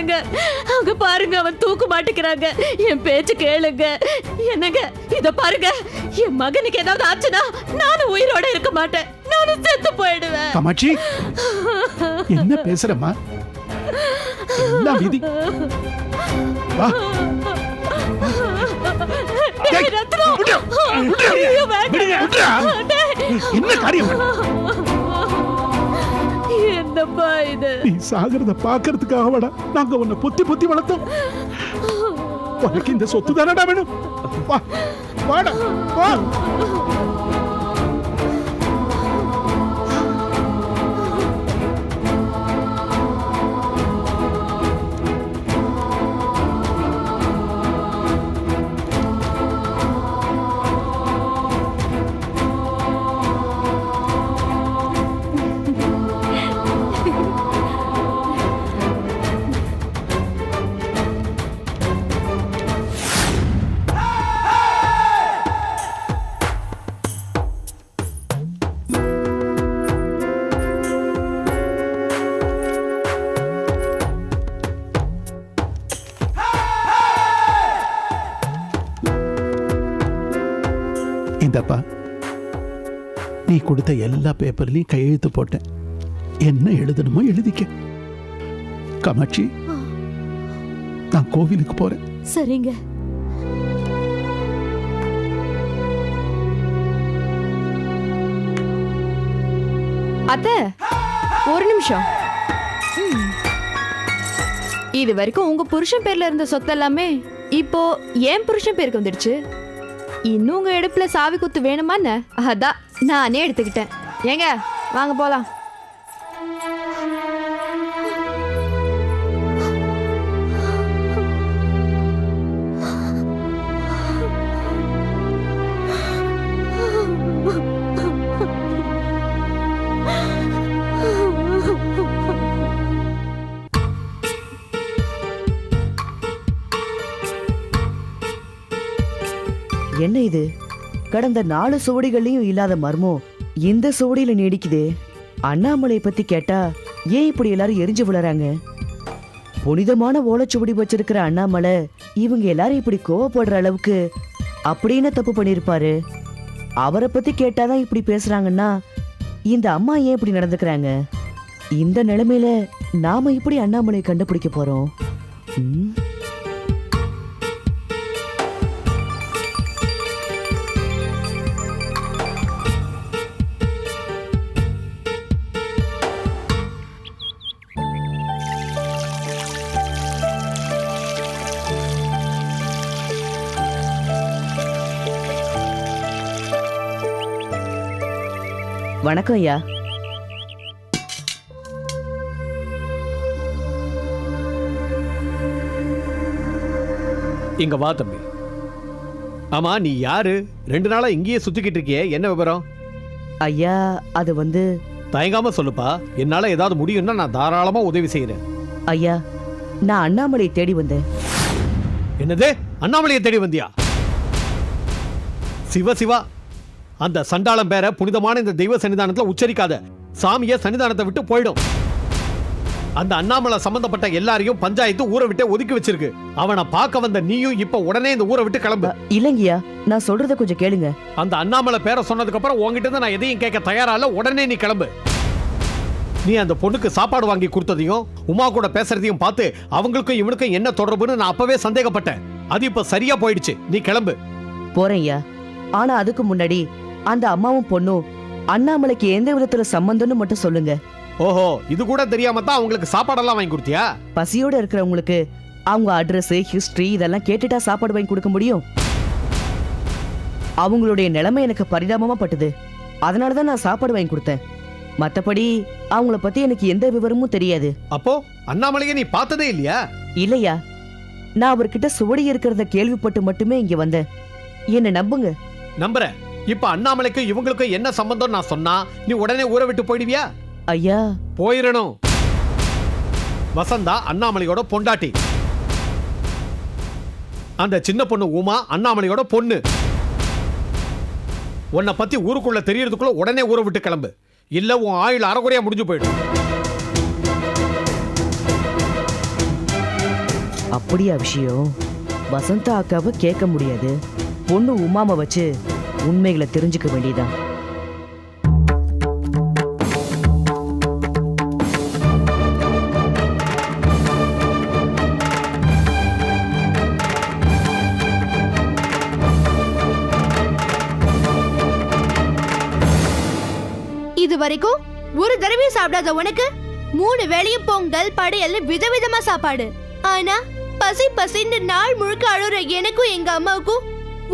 என்னங்க அங்க பாருங்க, அவன் தூக்கு மாட்டிக்கிறாங்க. என் பேச்சு கேளுங்க. என்னங்க இத பாருங்க, என் மகனுக்கு ஏதாவது ஆச்சுன்னா நானும் உயிரோட இருக்க மாட்டேன், நானும் செத்து போயிடுவேன். காமாட்சி, என்ன பேசுறமா? எல்லாம் விதி. வா. என்ன காரியம்? என்னப்பா இது? நீ சாகிறத பாக்குறதுக்காக நாங்க உன்னை பொத்தி பொத்தி வளர்த்தோம். உனக்கு இந்த சொத்து தானடா வேணும். வா, வாடா, வா. இந்தப்பா, நீ கொடுத்த எல்லா பேப்பர்லயும் கையெழுத்து போட்டேன். என்ன எழுதணுமோ எழுதிக்க. காமாட்சி, நான் கோவிலுக்கு போறேன். சரிங்க. அத்தை, ஒரு நிமிஷம். இது வரைக்கும் உங்க புருஷன் பேர்ல இருந்த சொத்து எல்லாமே இப்போ என் புருஷன் பேருக்கு வந்துடுச்சு. இன்னும் உங்க எடுப்புல சாவி குத்து வேணுமான்னு அதான் நானே எடுத்துக்கிட்டேன். ஏங்க வாங்க போலாம். என்ன இது? கடந்த 4 சுவடிகள்லயும் இல்லாத மர்மம் இந்த சுவடியில நீடிக்குதே. அண்ணாமலை பத்தி கேட்டா ஏன் இப்படி எல்லாரும் எரிஞ்சு விழறாங்க? புனிதமான ஓலைச்சுவடி வச்சிருக்கிற அண்ணாமலை இவங்க எல்லாரும் இப்படி கோவப்படுற அளவுக்கு அப்படின்னு தப்பு பண்ணிருப்பாரு? அவரை பத்தி கேட்டாதான் இப்படி பேசுறாங்கன்னா இந்த அம்மா ஏன் இப்படி நடந்துக்கிறாங்க? இந்த நிலைமையில நாம இப்படி அண்ணாமலை கண்டுபிடிக்க போறோம்? வணக்கம் ஐயா. இங்க வா தம்பி. ஆமா, நீ யாரு? 2 நாளா இங்கேயே சுத்திக்கிட்டு இருக்கியே, என்ன விவரம்? ஐயா, அது வந்து... தயங்காம சொல்லுப்பா. என்னால ஏதாவது முடியும்னா நான் தாராளமா உதவி செய்யறேன். ஐயா, நான் அண்ணாமலையை தேடி வந்தேன். என்னது? அண்ணாமலையை தேடி வந்தியா? சிவ சிவா, அந்த சண்டாளம் பேர புனிதமான இந்த தெய்வ சன்னிதானத்துல உச்சரிக்காத. சாமிய சன்னிதானத்தை விட்டு போயிடும். அந்த அண்ணாமலை சம்பந்தப்பட்ட எல்லாரையும் பஞ்சாயத்து ஊரை விட்டு ஒதுக்கி வச்சிருக்கு. அவனை பார்க்க வந்த நீயும் இப்ப உடனே இந்த ஊரை விட்டு கிளம்பு. இல்லங்கய்யா, நான் சொல்றத கொஞ்சம் கேளுங்க. அந்த அண்ணாமலை பேரை சொன்னதுக்கு அப்புறம் உங்ககிட்ட இருந்து நான் எதையும் கேட்க தயாரா இல்ல. உடனே நீ கிளம்பு. நீ அந்த பொண்ணுக்கு சாப்பாடு வாங்கி கொடுத்ததையும் உமா கூட பேசுறதையும் பார்த்து அவங்களுக்கும் இவனுக்கும் என்ன தொடர்புன்னு நான் அப்பவே சந்தேகப்பட்டேன். அது இப்ப சரியா போயிடுச்சு. நீ கிளம்பு. போறேன்யா. ஆனா அதுக்கு முன்னாடி அந்த அம்மாவும் பொண்ணும் அண்ணாமலைக்கு எந்த விதத்துல சம்பந்தம்னு மட்டும் சொல்லுங்க. ஓஹோ, இது கூட தெரியாம தான் அவங்களுக்கு சாப்பாடெல்லாம் வாங்கி கொடுத்தியா? பசியோட இருக்கிறவங்களுக்கு அவங்க அட்ரஸ், ஹிஸ்டரி இதெல்லாம் கேட்டுட்டா சாப்பாடு வாங்கி கொடுக்க முடியும்? அவங்களுடைய நிலைமை எனக்கு பரிதாபமா பட்டுது. அதனாலதான் நான் சாப்பாடு வாங்கி கொடுத்தேன். மத்தபடி அவங்கள பத்தி எனக்கு எந்த விவரமும் தெரியாது. அப்போ அண்ணாமலையை நீ பார்த்ததே இல்லையா? இல்லையா, நான் அவர்கிட்ட சுவடி இருக்கிறத கேள்விப்பட்டு மட்டுமே இங்க வந்தேன். என்ன நம்புங்க. நம்புறேன். இப்ப அண்ணாமலைக்கும் இவங்களுக்கும் என்ன சம்பந்தம் நான் சொன்னா நீ உடனே ஊரை விட்டு போயிடுவியா? ஐயா, போயிடணும். வசந்தா அண்ணாமலையோட பொண்டாட்டி. அந்த சின்ன பொண்ணு உமா அண்ணாமலையோட பொண்ணு. உன்னை பத்தி ஊருக்குள்ள தெரியறதுக்குள்ள உடனே ஊரை விட்டு கிளம்பு. இல்ல உன் ஆயுள் அறகுறையா முடிஞ்சு போயிடும். அப்படியா விஷயம்? வசந்தா அக்காவை கேட்க முடியாது, பொண்ணு உமாவை வச்சு உண்மைகளை தெரிஞ்சுக்க வேண்டியதான். இது வரைக்கும் ஒரு தடவையும் சாப்பிடாத உனக்கு 3 வேளையும் பொங்கல் படையல் விதவிதமா சாப்பாடு. ஆனா பசி பசின்னு நாள் முழுக்க அழுற எனக்கும் எங்க அம்மாவுக்கும்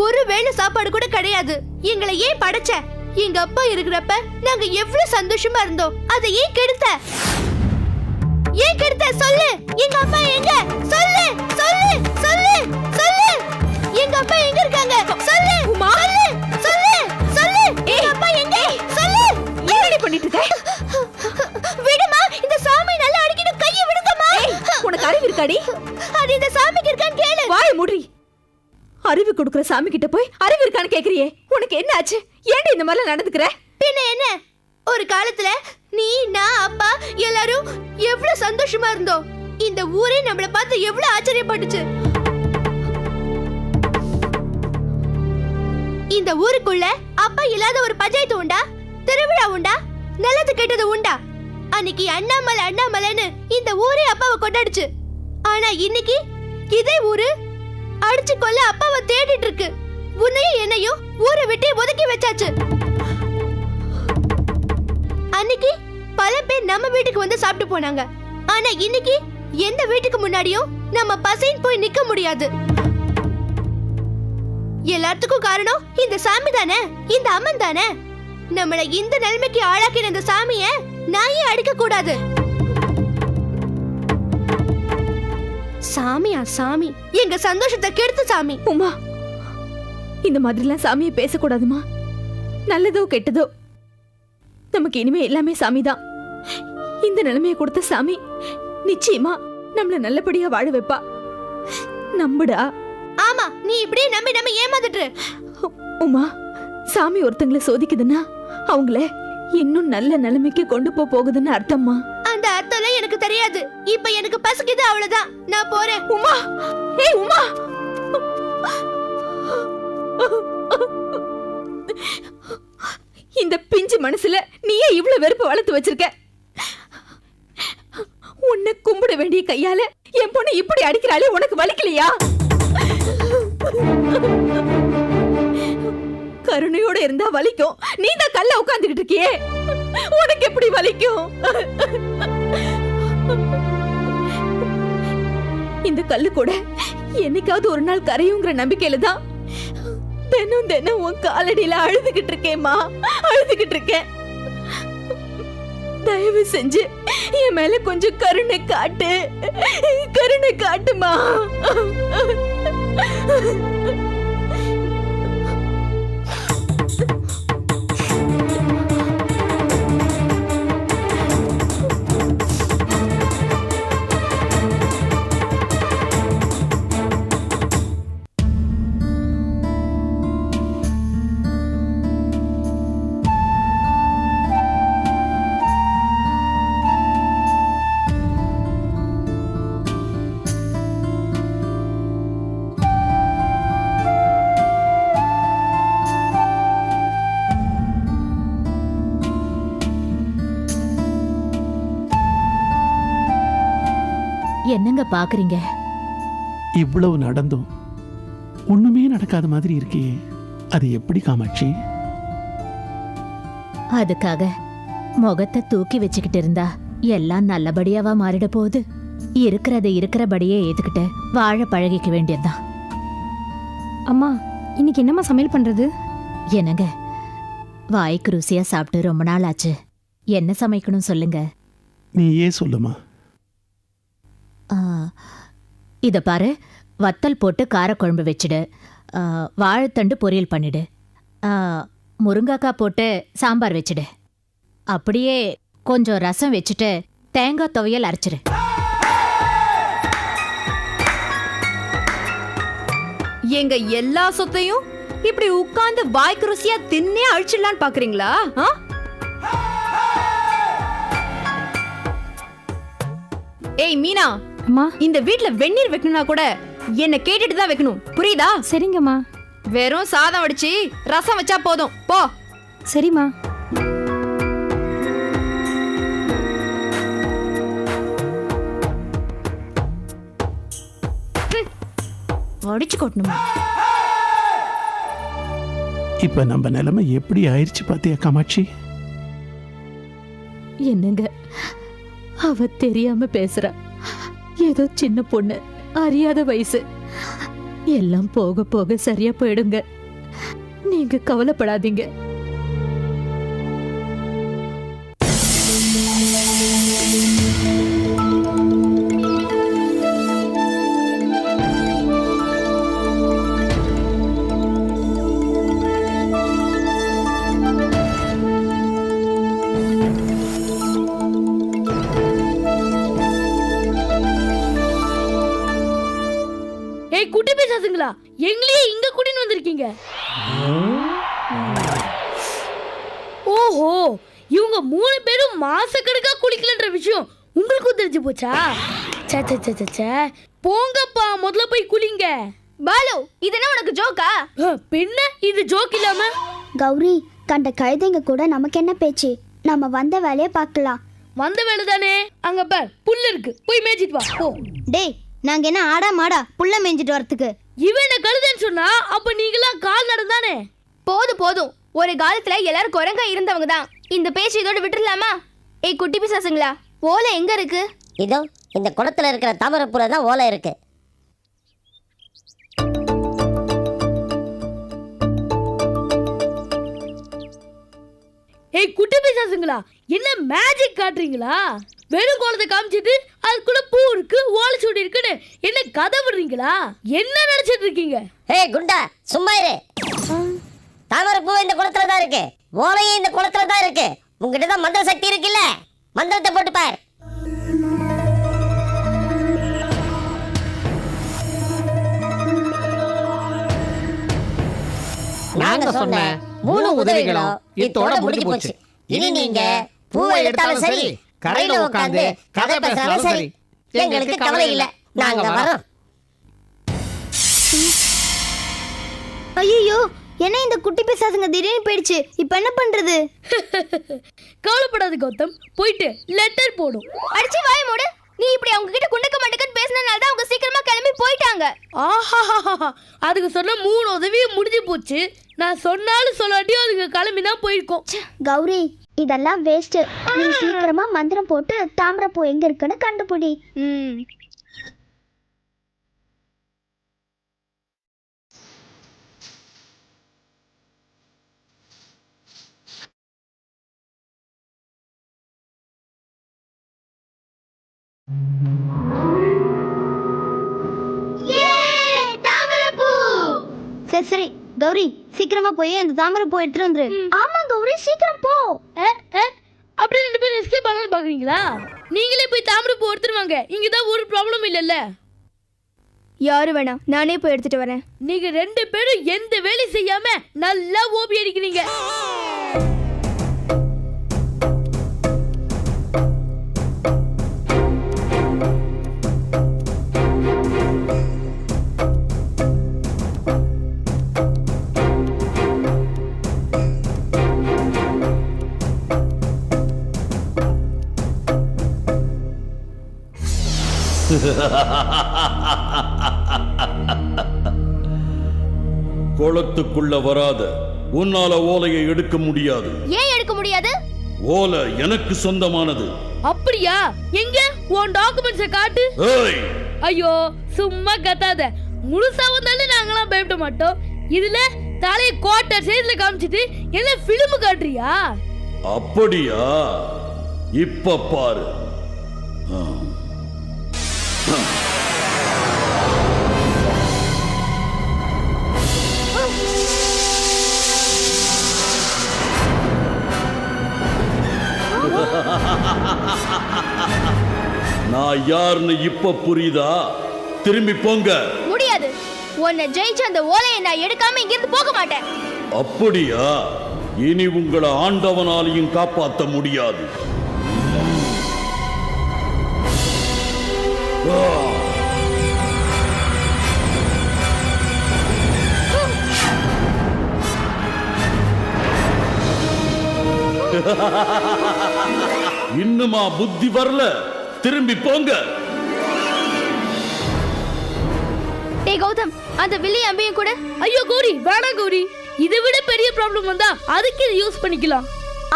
ஒரு வேளை சாப்பாடு கூட கிடையாது. எங்களை ஏன் படைச்ச? எங்க அப்பா இருக்கிறப்ப நாங்க எவ்வளவு சந்தோஷமா இருந்தோம். அதை ஏன் கெடுத்த? ஏன் கெடுத்த? சொல்லு. எங்க அப்பா எங்க? சொல்லு சொல்லு சொல்லு சொல்லு. எங்க அப்பா எங்க இருக்காங்க? சொல்லு சொல்லு சொல்லு சொல்லு. எங்க அப்பா எங்க? சொல்லு. என்னடி பண்ணிட்டு இருக்க? விடுமா, இந்த சாமி நல்லா அடிக்கிட்டு கையை விடுங்கம்மா. உனக்கு அறிவு இருக்காடி? அது இந்த சாமிக்கு இருக்கான்னு கேளு. வாய் மூடி. அறிவு கொடுக்குற சாமி கிட்ட போய் அறிவு இருக்கான்னு கேக்குறியே, உனக்கு என்ன ஆச்சு? ஏன்டி இந்த மாதிரி நடந்துக்கிற? பின்ன என்ன, ஒரு காலத்துல நீ நான் அப்பா எல்லாரும் எவ்வளவு சந்தோஷமா இருந்தோம். இந்த ஊரே நம்மள பார்த்து எவ்வளவு ஆச்சரியப்பட்டுச்சு. இந்த ஊருக்குள்ள அப்பா இல்லாத ஒரு பஞ்சாயத்து உண்டா? திருவிழா உண்டா? நல்லது கெட்டது உண்டா? அன்னைக்கு அண்ணாமலை அண்ணாமலைன்னு இந்த ஊரே அப்பாவை கொண்டாடுச்சு. ஆனா இன்னைக்கு இதே ஊரு அடிச்சு கொல்ல அப்பாவை தேடிட்டு இருக்கு. உன்னையும் என்னையும் ஊரை விட்டு ஒதுக்கி வச்சாச்சு. அன்னைக்கு பல பேர் நம்ம வீட்டுக்கு வந்து சாப்பிட்டு போனாங்க. ஆனா இன்னைக்கு எந்த வீட்டுக்கு முன்னாடியும் நம்ம பசின்னு போய் நிக்க முடியாது. எல்லாத்துக்கும் காரணம் இந்த சாமி தானே, இந்த அம்மன் தானே. நம்மள இந்த நிலைமைக்கு ஆளாக்கின இந்த சாமிய நாயே அடிக்க கூடாது. சாமியா சாமி, எங்க சந்தோஷத்தை கெடுத்து சாமி. உமா, இந்த மாதிரிலாம் சாமியை பேசக்கூடாதுமா. நல்லதோ கெட்டதோ நமக்கு இனிமே எல்லாமே சாமி தான். இந்த நிலைமையை கொடுத்த சாமி நிச்சயமா நம்மள நல்லபடியா வாழ வைப்பா. நம்புடா. ஆமா, நீ இப்படியே நம்பி நம்ம ஏமாந்துட்டு. உமா, சாமி ஒருத்தங்களை சோதிக்குதுன்னா அவங்கள இன்னும் நல்ல நிலைமைக்கு கொண்டு போகுதுன்னு அர்த்தமா? அந்த அர்த்தம் எனக்கு தெரியாது. இப்ப எனக்கு பசிக்குது, அவ்வளவுதான். நான் போறேன். உமா, ஏய் உமா, இந்த பிஞ்சு மனசுல நீயே இவ்வளவு வெறுப்பு வளர்த்து வச்சிருக்க. உன்னை கும்பிட வேண்டிய கையால என் பொண்ணு இப்படி அடிக்கிறாளே, உனக்கு வலிக்கலையா? கருணையோட இருந்தா வலிக்கும். நீ தான் கல்ல உட்கார்ந்துகிட்டு இருக்கியே, உனக்கு எப்படி வலிக்கும்? இந்த கல்லு கூட என்னைக்காவது ஒரு நாள் கரையுங்கிற நம்பிக்கையில தான் தினம் தினம் உன் காலடியில அழுதுகிட்டு இருக்கேம்மா, அழுதுகிட்டு இருக்கேன். தயவு செஞ்சு என் மேல கொஞ்சம் கருணை காட்டு, கருணை காட்டுமா. என்னங்க பாக்குறீங்க? இவ்வளவு நடந்தும் ஒண்ணுமே நடக்காத மாதிரி இருக்கே, அது எப்படி காமாட்சி? அதுக்காக முகத்தை தூக்கி வச்சுக்கிட்டு இருந்தா எல்லாம் நல்லபடியாவா மாறிட போகுது. இருக்கிறத இருக்கிறபடியே ஏத்துக்கிட்டு வாழ பழகிக்க வேண்டியதுதான். அம்மா, இன்னைக்கு என்னம்மா சமையல் பண்றது? என்னங்க, வாய்க்கு ருசியா சாப்பிட்டு ரொம்ப நாள் ஆச்சு. என்ன சமைக்கணும் சொல்லுங்க. நீ ஏன் சொல்லுமா? இத பாரு, வத்தல் போட்டு காரக்குழம்பு வச்சுடு, வாழைத்தண்டு பொரியல் பண்ணிடு, முருங்கைக்காய் போட்டு சாம்பார் வச்சுடு, அப்படியே கொஞ்சம் ரசம் வச்சுட்டு தேங்காய் துவையல் அரைச்சிடு. எங்க எல்லா சொத்தையும் இப்படி உட்கார்ந்து வாய்க்கு ருசியா தின்னே அழிச்சிடலான்னு பாக்குறீங்களா? ஏய் மீனா, அம்மா, இந்த வீட்ல வெந்நீர் வைக்கணும்னா கூட என்ன கேட்டுட்டு தான் வைக்கணும், புரியுதா? சரிங்கம்மா. வெறும் சாதம் வடிச்சு ரசம் வச்சா போதும், போ. சரிம்மா. அடிச்சு கொட்டணுமா? இப்ப நம்ம நிலைமை எப்படி ஆயிடுச்சு பாத்தியா காமாட்சி? என்னங்க, அவ தெரியாம பேசுறா. ஏதோ சின்ன பொண்ணு, அறியாத வயசு. எல்லாம் போக போக சரியா போயிடுங்க. நீங்க கவலைப்படாதீங்க. ஏய் குட்டி பேசாதுங்களா, எங்களையே இங்க கூட்டின்னு வந்திருக்கீங்க. ஓஹோ, இவங்க 3 பேரும் மாசக்கணக்கா குளிக்கலன்ற விஷயம் உங்களுக்கும் தெரிஞ்சு போச்சா? சே சே சே சே சே, போங்கப்பா, முதல்ல போய் குளிங்க. பாலு, இது என்ன உனக்கு ஜோக்கா? பின்ன இது ஜோக் இல்லாம? கௌரி, கண்ட கழுதைங்க கூட நமக்கு என்ன பேச்சு? நம்ம வந்த வேலையை பார்க்கலாம். வந்த வேலை தானே, அங்க பார் புல் இருக்கு, போய் மேய்ச்சிட்டு வா போ. டேய், நாங்க என்ன ஆடா மாடா புள்ள மேய்ஞ்சிட்டு வரதுக்கு? இவன் என்ன கழுதைன்னு சொன்னா அப்ப நீங்களாம் கால் நடந்தானே? போதும் போதும், ஒரு காலத்துல எல்லாரும் குரங்கா இருந்தவங்க தான். இந்த பேச்சு இதோட விட்டுடலாமா? ஏய் குட்டி பிசாசுங்களா, ஓலை எங்க இருக்கு? இதோ இந்த குளத்துல இருக்கிற தாமரைப்பூல தான் ஓலை இருக்கு. ஏய் குட்டி பிசாசுங்களா, என்ன மேஜிக் காட்டுறீங்களா? வெறும் கோலத்தை காமிச்சிட்டு அதுக்குள்ள பூ இருக்கு, ஓலைச்சுவடி இருக்குன்னு என்ன கதை விடுறீங்களா? என்ன நினைச்சிட்டு இருக்கீங்க? ஏய் குண்டா, சும்மா இரு. தாமரைப்பூ இந்த குளத்துல தான் இருக்கு, ஓலையும் இந்த குளத்துல தான் இருக்கு. உங்ககிட்ட தான் மந்திர சக்தி இருக்குல்ல, மந்திரத்தை போட்டு பார். நாங்க சொன்ன 3 உதவிகளும் இதோட முடிஞ்சு போச்சு. இனி நீங்க பூவை எடுத்தாலும் சரி, கரையில உட்கார்ந்து கதை பேசினாலும் சரி, எங்களுக்கு கவலை இல்ல, நாங்க வரோம். ஐயோ, என்ன இந்த குட்டி பிசாசுங்க திடீர்னு போயிடுச்சு, இப்ப என்ன பண்றது? கவலைப்படாத கௌதம், போயிட்டு லெட்டர் போடும். அடிச்சு வாய மூடு. நீ இப்படி அவங்க கிட்ட குண்டக்க மண்டக்கன்னு பேசினனால தான் அவங்க சீக்கிரமா கிளம்பி போயிட்டாங்க. ஆஹா, அதுக்கு சொன்ன 3 உதவியும் முடிஞ்சு போச்சு. நான் சொன்னாலும் சொல்லாட்டியும் அதுக்கு கிளம்பி தான் போயிருக்கோம். கௌரி, இதெல்லாம் வேஸ்ட். நீ சீக்கிரமா மந்திரம் போட்டு தாமரைப்பூ எங்க இருக்குன்னு கண்டுபிடி. சரி சரி கௌரி, சீக்கிரமா போய் அந்த தாமரைப்பூ எடுத்துட்டு வந்துரு. ஆமா கௌரி, சீக்கிரம் போ. அப்படி 2 பேரும் எஸ்கேப் பண்ணலாம் பாக்குறீங்களா? நீங்களே போய் தாமரை பூ எடுத்துட்டு வாங்க, இங்கதான் ஒரு ப்ராப்ளம் இல்லல்ல. யாரு வேணாம், நானே போய் எடுத்துட்டு வரேன். நீங்க 2 பேரும் எந்த வேலை செய்யாம நல்லா ஓபி அடிக்கிறீங்க. குளத்துக்குள்ள வராத, உன்னால ஓலையை எடுக்க முடியாது. ஏன் எடுக்க முடியாது? ஓலை எனக்கு சொந்தமானது. அப்படியா? எங்க உன் டாக்குமெண்ட்ஸை காட்டு. ஏய், ஐயோ சும்மா கத்தாத. முழுசா வந்தாலும் நாங்களாம் பயப்பட மாட்டோம். இதுல தலையை கோட்டை சைடுல காமிச்சிட்டு என்ன பிலிம் காட்டுறியா? அப்படியா? இப்ப பாரு. நான் யாருன்னு இப்ப புரியுதா? திரும்பி போங்க. முடியாது. உன்னை ஜெயிச்ச அந்த ஓலையை நான் எடுக்காம இங்கிருந்து போக மாட்டேன். அப்படியா? இனி உங்களை ஆண்டவனாலையும் காப்பாற்ற முடியாது. இன்னுமா புத்தி வரல? திரும்பி போங்க. டேய் கௌதம், அந்த வில்லி அம்பையும் கூட. ஐயோ கௌரி, வேணாம் கௌரி. இதை விட பெரிய ப்ராப்ளம் வந்தா அதுக்கு இதை யூஸ் பண்ணிக்கலாம்.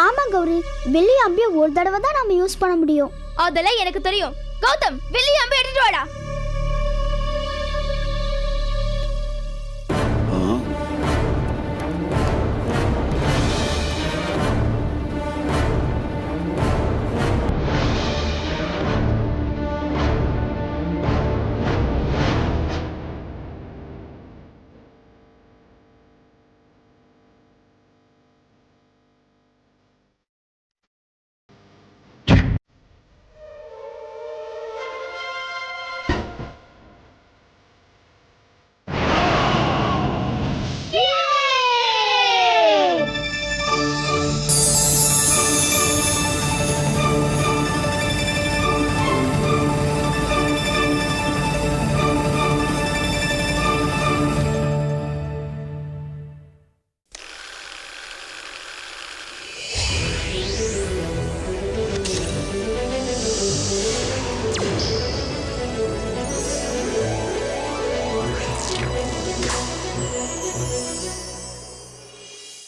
ஆமா கௌரி, வெள்ளி அம்பியை ஒரு தடவை தான் நம்ம யூஸ் பண்ண முடியும். அதெல்லாம் எனக்கு தெரியும். கௌதம், வில்லி அம்பை எடுத்துட்டு வாடா.